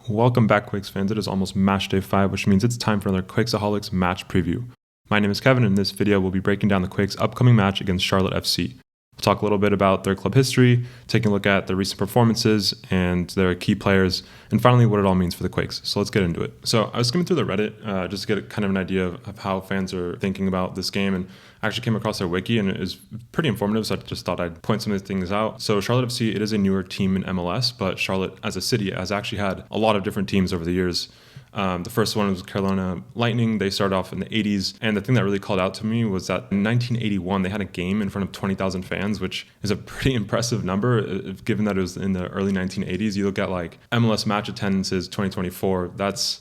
Welcome back, Quakes fans. It is almost Matchday 5, which means it's time for another Quakesaholics match preview. My name is Kevin, and in this video, we'll be breaking down the Quakes' upcoming match against Charlotte FC. We'll talk a little bit about their club history, taking a look at their recent performances and their key players, and finally, what it all means for the Quakes. So let's get into it. So I was skimming through the Reddit just to get kind of an idea of how fans are thinking about this game, and I actually came across their wiki, and it is pretty informative, so I just thought I'd point some of these things out. So Charlotte FC, it is a newer team in MLS, but Charlotte as a city has actually had a lot of different teams over the years. The first one was Carolina Lightning. They started off in the 80s, and the thing that really called out to me was that in 1981 they had a game in front of 20,000 fans, which is a pretty impressive number given that it was in the early 1980s. You look at like MLS match attendances 2024, that's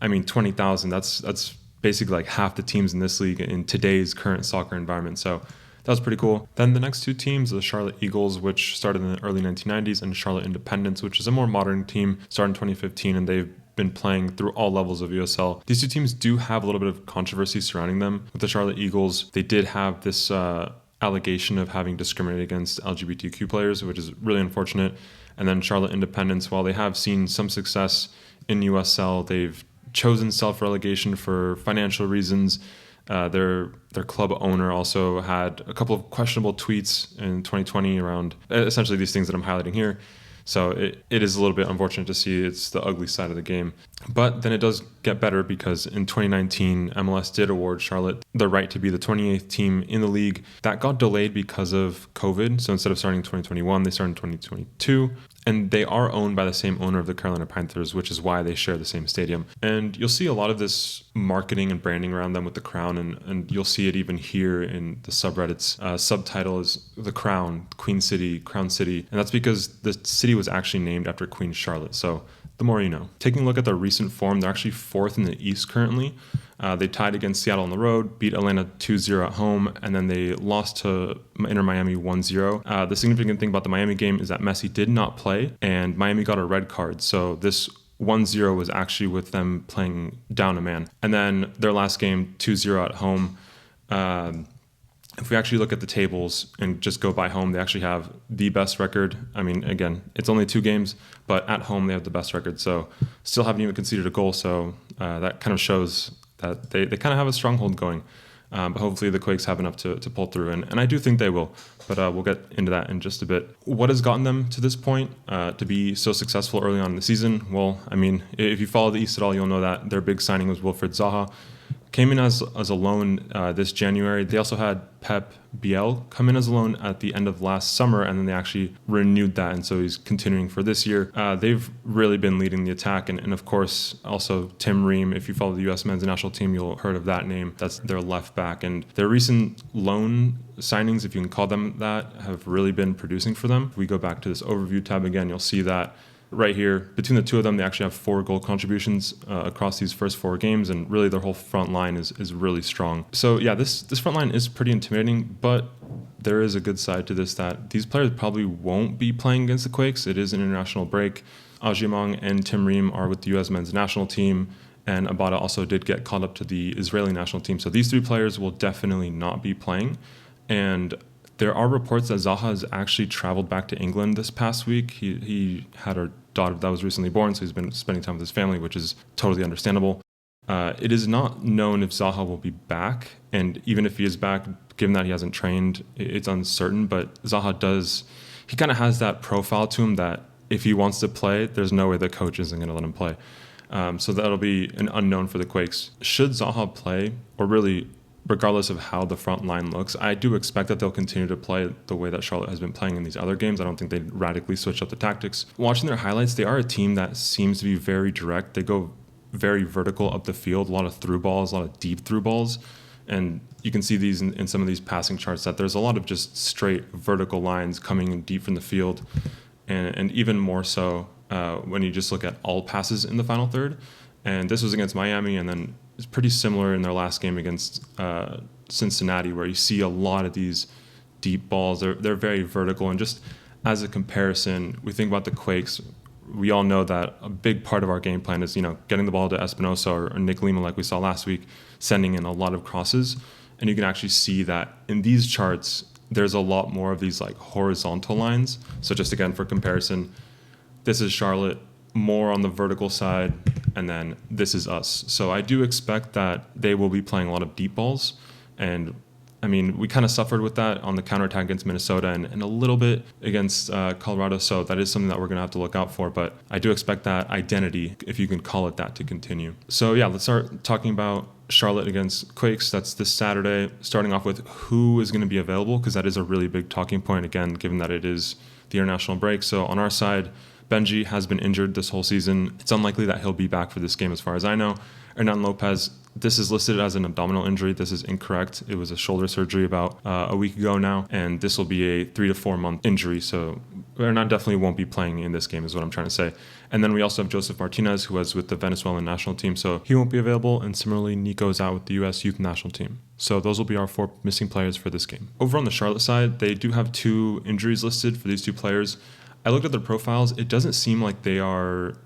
20,000, that's basically like half the teams in this league in today's current soccer environment. So that was pretty cool. Then the next two teams, the Charlotte Eagles, which started in the early 1990s, and Charlotte Independence, which is a more modern team, started in 2015, and they've been playing through all levels of USL. These two teams do have a little bit of controversy surrounding them. With the Charlotte Eagles, they did have this allegation of having discriminated against LGBTQ players, which is really unfortunate. And then Charlotte Independence, while they have seen some success in USL, they've chosen self-relegation for financial reasons. Their club owner also had a couple of questionable tweets in 2020 around essentially these things that I'm highlighting here. So it is a little bit unfortunate to see. It's the ugly side of the game. But then it does get better because in 2019, MLS did award Charlotte the right to be the 28th team in the league. That got delayed because of COVID. So instead of starting in 2021, they started in 2022. And they are owned by the same owner of the Carolina Panthers, which is why they share the same stadium. And you'll see a lot of this marketing and branding around them with the crown, and you'll see it even here in the subreddits. Subtitle is The Crown, Queen City, Crown City. And that's because the city was actually named after Queen Charlotte. So the more you know. Taking a look at their recent form, they're actually fourth in the East currently. They tied against Seattle on the road, beat Atlanta 2-0 at home, and then they lost to Inter Miami 1-0. The significant thing about the Miami game is that Messi did not play, and Miami got a red card. So this 1-0 was actually with them playing down a man. And then their last game, 2-0 at home. If we actually look at the tables and just go by home, they actually have the best record. I mean, again, it's only 2 games, but at home they have the best record. So still haven't even conceded a goal. So that kind of shows that they kind of have a stronghold going. But hopefully the Quakes have enough to pull through. And I do think they will. But we'll get into that in just a bit. What has gotten them to this point to be so successful early on in the season? Well, I mean, if you follow the East at all, you'll know that their big signing was Wilfried Zaha. Came in as a loan this January. They also had Pep Biel come in as a loan at the end of last summer, and then they actually renewed that, and so he's continuing for this year. They've really been leading the attack, and of course, also Tim Ream. If you follow the U.S. men's national team, you'll heard of that name. That's their left back, and their recent loan signings, if you can call them that, have really been producing for them. If we go back to this overview tab again, you'll see that right here, between the two of them, they actually have 4 goal contributions across these first 4 games, and really their whole front line is really strong. So yeah, this front line is pretty intimidating, but there is a good side to this, that these players probably won't be playing against the Quakes. It is an international break. Agyemang and Tim Ream are with the U.S. men's national team, and Abada also did get called up to the Israeli national team. So these 3 players will definitely not be playing. And there are reports that Zaha has actually traveled back to England this past week. He had a daughter that was recently born, so he's been spending time with his family, which is totally understandable. It is not known if Zaha will be back, and even if he is back, given that he hasn't trained, it's uncertain. But Zaha he kind of has that profile to him that if he wants to play, there's no way the coach isn't going to let him play. So that'll be an unknown for the Quakes. Should Zaha play, or really regardless of how the front line looks, I do expect that they'll continue to play the way that Charlotte has been playing in these other games. I don't think they'd radically switch up the tactics. Watching their highlights, they are a team that seems to be very direct. They go very vertical up the field, a lot of through balls, a lot of deep through balls. And you can see these in some of these passing charts, that there's a lot of just straight vertical lines coming in deep from the field. And even more so when you just look at all passes in the final third. And this was against Miami, and then it's pretty similar in their last game against Cincinnati, where you see a lot of these deep balls. They're very vertical, and just as a comparison, we think about the Quakes. We all know that a big part of our game plan is, getting the ball to Espinosa or Nick Lima, like we saw last week, sending in a lot of crosses. And you can actually see that in these charts, there's a lot more of these like horizontal lines. So just again, for comparison, this is Charlotte. more on the vertical side, and then this is us. So I do expect that they will be playing a lot of deep balls. And I mean, we kind of suffered with that on the counterattack against Minnesota and a little bit against Colorado. So that is something that we're going to have to look out for. But I do expect that identity, if you can call it that, to continue. So yeah, let's start talking about Charlotte against Quakes. That's this Saturday, starting off with who is going to be available, because that is a really big talking point, again, given that it is the international break. So on our side, Benji has been injured this whole season. It's unlikely that he'll be back for this game as far as I know. Hernan Lopez, this is listed as an abdominal injury. This is incorrect. It was a shoulder surgery about a week ago now, and this will be a 3 to 4 month injury. So Hernan definitely won't be playing in this game is what I'm trying to say. And then we also have Joseph Martinez, who was with the Venezuelan national team, so he won't be available. And similarly, Nico is out with the U.S. youth national team. So those will be our 4 missing players for this game. Over on the Charlotte side, they do have 2 injuries listed for these 2 players. I looked at their profiles. It doesn't seem like they are,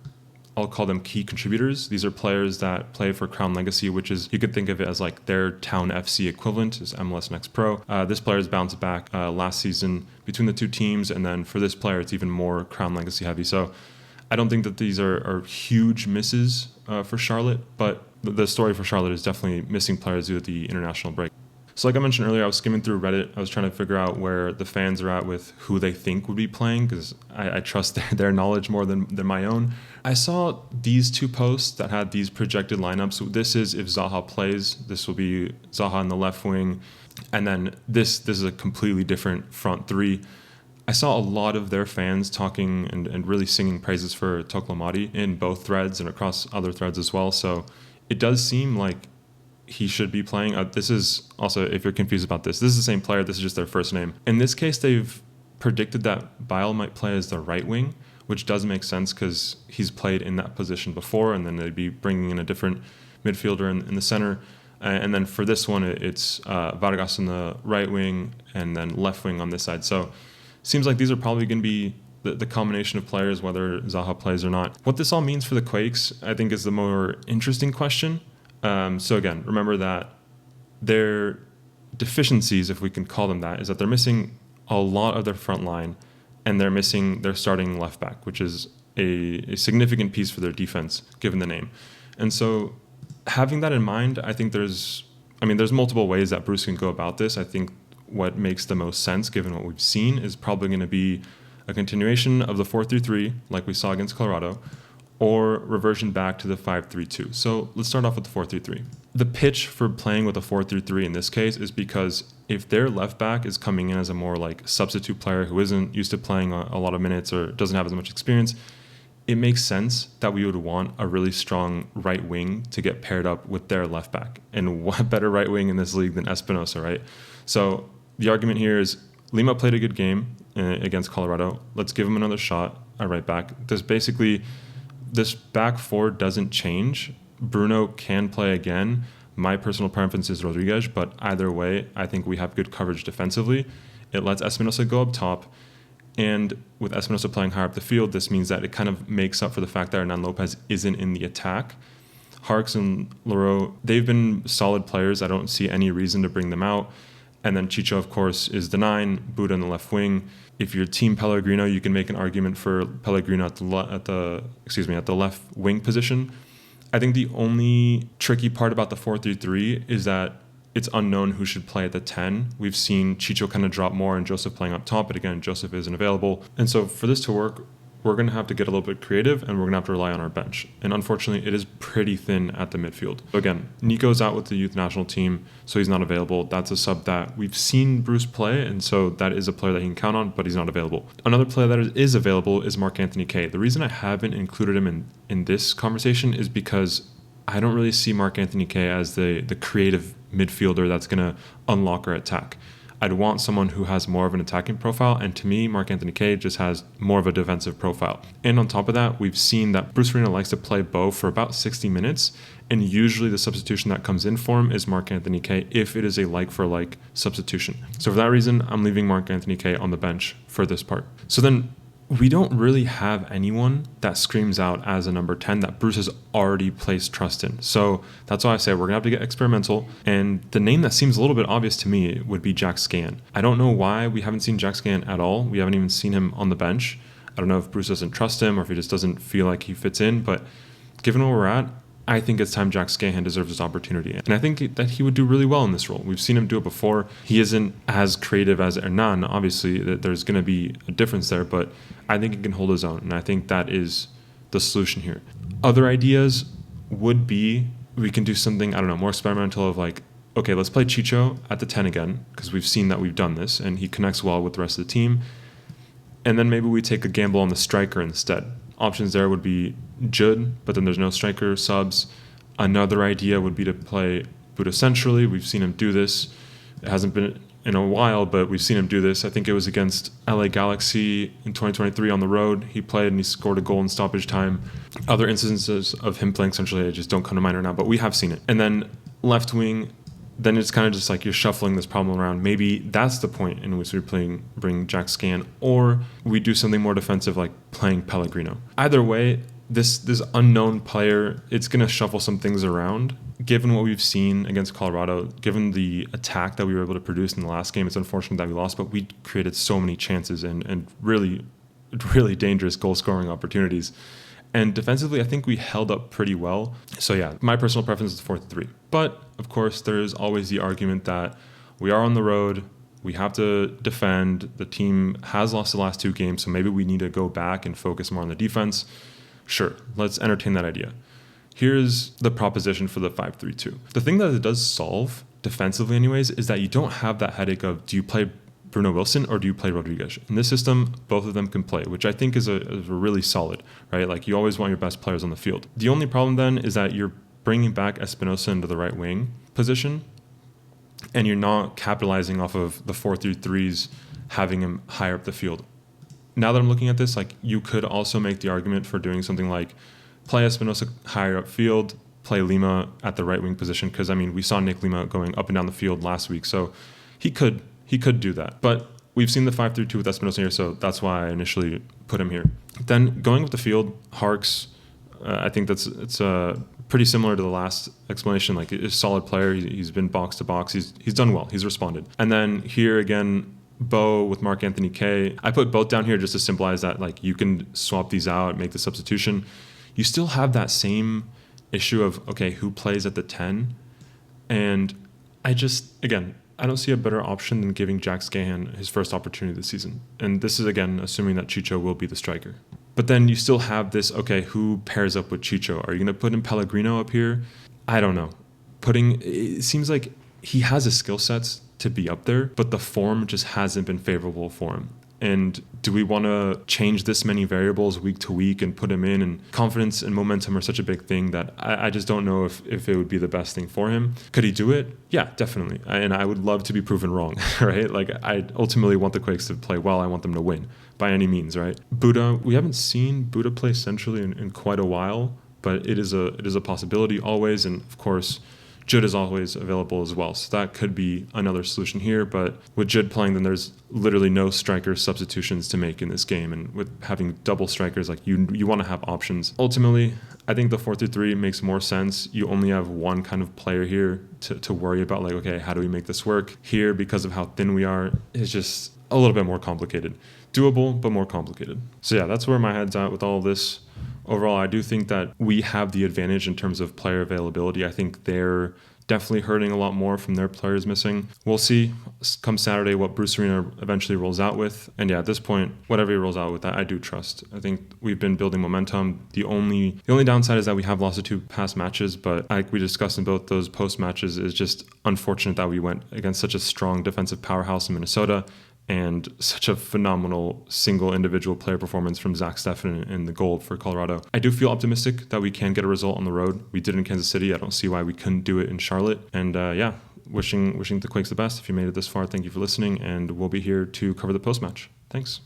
I'll call them key contributors. These are players that play for Crown Legacy, which is, you could think of it as like their Town FC equivalent is MLS Next Pro. This player has bounced back last season between the 2 teams, and then for this player, it's even more Crown Legacy heavy. So I don't think that these are huge misses for Charlotte, but the story for Charlotte is definitely missing players due to the international break. So like I mentioned earlier, I was skimming through Reddit. I was trying to figure out where the fans are at with who they think would be playing, because I trust their knowledge more than my own. I saw these 2 posts that had these projected lineups. This is if Zaha plays. This will be Zaha in the left wing. And then this is a completely different front 3. I saw a lot of their fans talking and really singing praises for Toklamati in both threads and across other threads as well. So it does seem like he should be playing. This is also, if you're confused about this is the same player. This is just their first name. In this case, they've predicted that Bile might play as the right wing, which does make sense because he's played in that position before, and then they'd be bringing in a different midfielder in the center. And then for this one, it's Vargas in the right wing and then left wing on this side. So seems like these are probably going to be the combination of players, whether Zaha plays or not. What this all means for the Quakes, I think, is the more interesting question. So again, remember that their deficiencies, if we can call them that, is that they're missing a lot of their front line, and they're missing their starting left back, which is a significant piece for their defense, given the name. And so having that in mind, I think there's multiple ways that Bruce can go about this. I think what makes the most sense, given what we've seen, is probably going to be a continuation of the 4-3-3, like we saw against Colorado, or reversion back to the 5-3-2. So let's start off with the 4-3-3. The pitch for playing with a 4-3-3 in this case is because if their left back is coming in as a more like substitute player who isn't used to playing a lot of minutes or doesn't have as much experience, it makes sense that we would want a really strong right wing to get paired up with their left back. And what better right wing in this league than Espinosa, right? So the argument here is Lima played a good game against Colorado. Let's give him another shot at right back. This back 4 doesn't change. Bruno can play again. My personal preference is Rodriguez, but either way, I think we have good coverage defensively. It lets Espinosa go up top, and with Espinosa playing higher up the field, this means that it kind of makes up for the fact that Hernan Lopez isn't in the attack. Harks and Leroux, they've been solid players. I don't see any reason to bring them out. And then Chicho, of course, is the 9, Buda in the left wing. If you're Team Pellegrino, you can make an argument for Pellegrino at the left wing position. I think the only tricky part about the 4-3-3 is that it's unknown who should play at the 10. We've seen Chicho kind of drop more and Joseph playing up top, but again, Joseph isn't available. And so for this to work, we're going to have to get a little bit creative, and we're going to have to rely on our bench. And unfortunately, it is pretty thin at the midfield. So again, Nico's out with the youth national team, so he's not available. That's a sub that we've seen Bruce play, and so that is a player that he can count on, but he's not available. Another player that is available is Marc-Anthony Kaye. The reason I haven't included him in this conversation is because I don't really see Marc-Anthony Kaye as the creative midfielder that's going to unlock our attack. I'd want someone who has more of an attacking profile, and to me, Marc-Anthony Kaye just has more of a defensive profile. And on top of that, we've seen that Bruce Arena likes to play Bo for about 60 minutes, and usually the substitution that comes in for him is Marc-Anthony Kaye if it is a like-for-like substitution. So for that reason, I'm leaving Marc-Anthony Kaye on the bench for this part. So then we don't really have anyone that screams out as a number 10 that Bruce has already placed trust in. So that's why I say we're going to have to get experimental. And the name that seems a little bit obvious to me would be Jack Scan. I don't know why we haven't seen Jack Scan at all. We haven't even seen him on the bench. I don't know if Bruce doesn't trust him or if he just doesn't feel like he fits in, but given where we're at, I think it's time Jack Scahan deserves his opportunity. And I think that he would do really well in this role. We've seen him do it before. He isn't as creative as Hernan. Obviously, there's going to be a difference there, but I think he can hold his own. And I think that is the solution here. Other ideas would be we can do something, I don't know, more experimental of like, okay, let's play Chicho at the 10 again, because we've seen that we've done this, and he connects well with the rest of the team. And then maybe we take a gamble on the striker instead. Options there would be Judd, but then there's no striker subs. Another idea would be to play Buddha centrally. We've seen him do this. It hasn't been in a while, but we've seen him do this. I think it was against LA Galaxy in 2023 on the road. He played and he scored a goal in stoppage time. Other instances of him playing centrally, I just don't come to mind right now, but we have seen it. And then left wing, then it's kind of just like you're shuffling this problem around. Maybe that's the point in which we bring Jack Scahan, or we do something more defensive like playing Pellegrino. Either way, this unknown player, it's going to shuffle some things around. Given what we've seen against Colorado, given the attack that we were able to produce in the last game, it's unfortunate that we lost, but we created so many chances and really, really dangerous goal-scoring opportunities. And defensively, I think we held up pretty well. So yeah, my personal preference is 4-3. But of course, there is always the argument that we are on the road. We have to defend. The team has lost the last 2 games, so maybe we need to go back and focus more on the defense. Sure, let's entertain that idea. Here's the proposition for the 5-3-2. The thing that it does solve, defensively anyways, is that you don't have that headache of do you play Bruno Wilson or do you play Rodriguez? In this system, both of them can play, which I think is a really solid, right? Like you always want your best players on the field. The only problem then is that you're bringing back Espinosa into the right wing position, and you're not capitalizing off of the 4-3-3s having him higher up the field. Now that I'm looking at this, like you could also make the argument for doing something like play Espinosa higher up field, play Lima at the right wing position, because I mean we saw Nick Lima going up and down the field last week, so he could do that. But we've seen the 5-3-2 with Espinosa here, so that's why I initially put him here. Then going with the field, Harks, I think it's pretty similar to the last explanation. Like, he's a solid player. He's been box to box. He's done well. He's responded. And then here again, Bo with Mark Anthony K. I put both down here just to symbolize that, like, you can swap these out, make the substitution. You still have that same issue of, okay, who plays at the 10? And I don't see a better option than giving Jack Scahan his first opportunity this season. And this is, again, assuming that Chicho will be the striker. But then you still have this, okay, who pairs up with Chicho? Are you going to put in Pellegrino up here? I don't know. It seems like he has the skill sets to be up there, but the form just hasn't been favorable for him. And do we want to change this many variables week to week and put him in? And confidence and momentum are such a big thing that I just don't know if it would be the best thing for him. Could he do it? Yeah, definitely. And I would love to be proven wrong, right? Like, I ultimately want the Quakes to play well. I want them to win by any means, right? Buddha, we haven't seen Buddha play centrally in quite a while, but it is a possibility always. And of course, Judd is always available as well. So that could be another solution here. But with Judd playing, then there's literally no striker substitutions to make in this game. And with having double strikers, like you want to have options. Ultimately, I think the 4-3-3 makes more sense. You only have one kind of player here to worry about, like, okay, how do we make this work? Here, because of how thin we are, it's just a little bit more complicated. Doable, but more complicated. So yeah, that's where my head's at with all of this. Overall, I do think that we have the advantage in terms of player availability. I think they're definitely hurting a lot more from their players missing. We'll see come Saturday what Bruce Arena eventually rolls out with. And yeah, at this point, whatever he rolls out with, I do trust. I think we've been building momentum. The only downside is that we have lost the 2 past matches, but like we discussed in both those post matches, is just unfortunate that we went against such a strong defensive powerhouse in Minnesota and such a phenomenal single individual player performance from Zach Steffen in the goal for Colorado. I do feel optimistic that we can get a result on the road. We did in Kansas City. I don't see why we couldn't do it in Charlotte. And wishing the Quakes the best. If you made it this far, thank you for listening, and we'll be here to cover the post-match. Thanks.